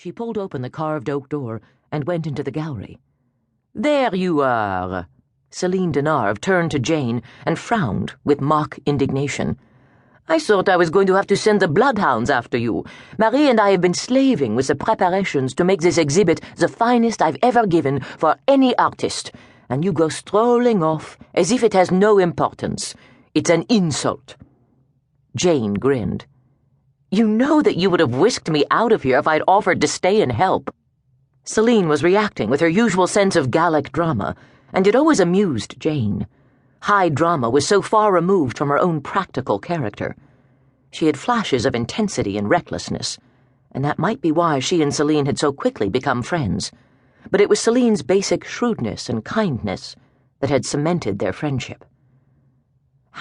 She pulled open the carved oak door and went into the gallery. "There you are." Celine Denarve turned to Jane and frowned with mock indignation. "I thought I was going to have to send the bloodhounds after you. Marie and I have been slaving with the preparations to make this exhibit the finest I've ever given for any artist, and you go strolling off as if it has no importance. It's an insult." Jane grinned. "You know that you would have whisked me out of here if I'd offered to stay and help." Celine was reacting with her usual sense of Gallic drama, and it always amused Jane. High drama was so far removed from her own practical character. She had flashes of intensity and recklessness, and that might be why she and Celine had so quickly become friends. But it was Celine's basic shrewdness and kindness that had cemented their friendship.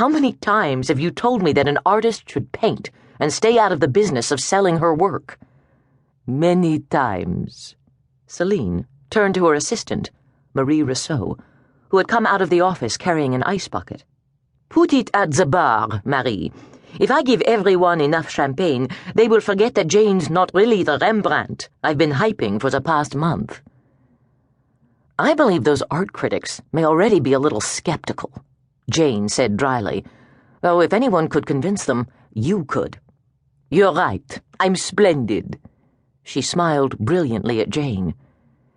"How many times have you told me that an artist should paint and stay out of the business of selling her work?" "Many times." Celine turned to her assistant, Marie Rousseau, who had come out of the office carrying an ice bucket. "Put it at the bar, Marie. If I give everyone enough champagne, they will forget that Jane's not really the Rembrandt I've been hyping for the past month." "I believe those art critics may already be a little skeptical," Jane said dryly. "Though if anyone could convince them, you could." "You're right. I'm splendid." She smiled brilliantly at Jane.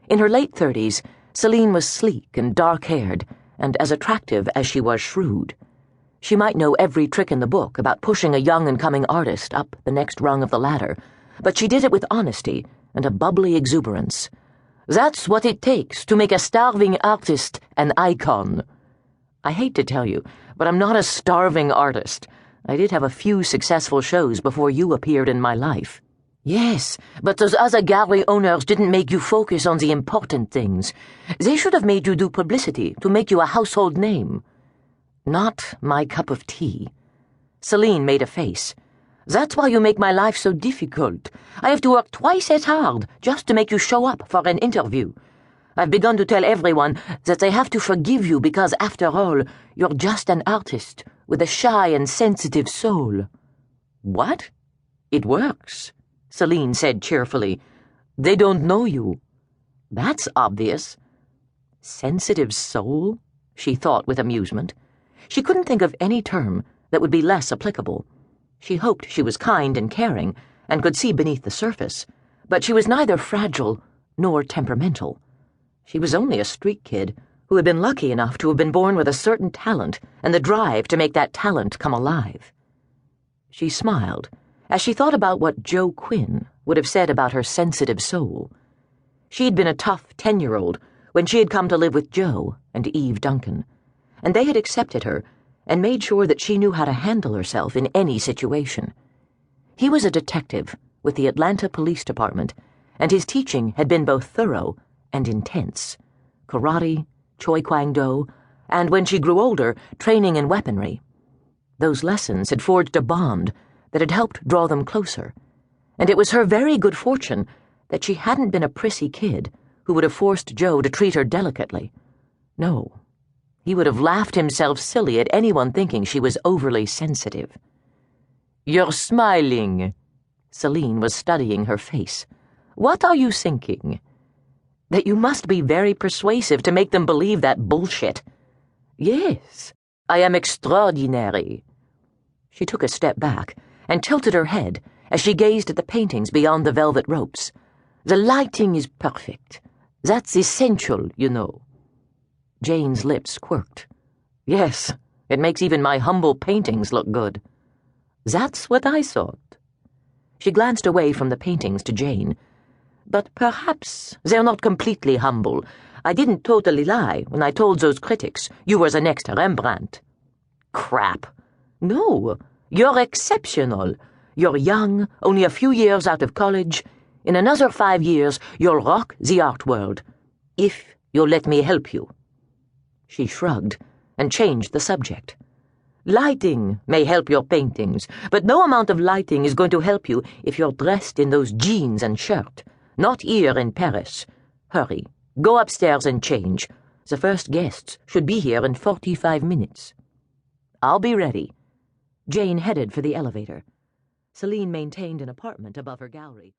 In her late 30s, Celine was sleek and dark-haired, and as attractive as she was shrewd. She might know every trick in the book about pushing a young and coming artist up the next rung of the ladder, but she did it with honesty and a bubbly exuberance. "That's what it takes to make a starving artist an icon." "I hate to tell you, but I'm not a starving artist. I did have a few successful shows before you appeared in my life." "Yes, but those other gallery owners didn't make you focus on the important things. They should have made you do publicity to make you a household name." "Not my cup of tea." Celine made a face. "That's why you make my life so difficult. I have to work twice as hard just to make you show up for an interview. I've begun to tell everyone that they have to forgive you because, after all, you're just an artist with a shy and sensitive soul." "What? It works," Celine said cheerfully. "They don't know you." "That's obvious." "Sensitive soul?" she thought with amusement. She couldn't think of any term that would be less applicable. She hoped she was kind and caring and could see beneath the surface, but she was neither fragile nor temperamental. She was only a street kid who had been lucky enough to have been born with a certain talent and the drive to make that talent come alive. She smiled as she thought about what Joe Quinn would have said about her sensitive soul. She'd been a tough 10-year-old when she had come to live with Joe and Eve Duncan, and they had accepted her and made sure that she knew how to handle herself in any situation. He was a detective with the Atlanta Police Department, and his teaching had been both thorough and intense. Karate, Choi Kwang-do, and when she grew older, training in weaponry. Those lessons had forged a bond that had helped draw them closer, and it was her very good fortune that she hadn't been a prissy kid who would have forced Joe to treat her delicately. No, he would have laughed himself silly at anyone thinking she was overly sensitive. "You're smiling." Celine was studying her face. "What are you thinking?" "That you must be very persuasive to make them believe that bullshit." "Yes, I am extraordinary." She took a step back and tilted her head as she gazed at the paintings beyond the velvet ropes. "The lighting is perfect. That's essential, you know." Jane's lips quirked. "Yes, it makes even my humble paintings look good." "That's what I thought." She glanced away from the paintings to Jane. "But perhaps they're not completely humble. I didn't totally lie when I told those critics you were the next Rembrandt." "Crap." "No, you're exceptional. You're young, only a few years out of college. In another 5 years, you'll rock the art world. If you'll let me help you." She shrugged and changed the subject. "Lighting may help your paintings, but no amount of lighting is going to help you if you're dressed in those jeans and shirt. Not here in Paris. Hurry, go upstairs and change. The first guests should be here in 45 minutes. "I'll be ready." Jane headed for the elevator. Celine maintained an apartment above her gallery.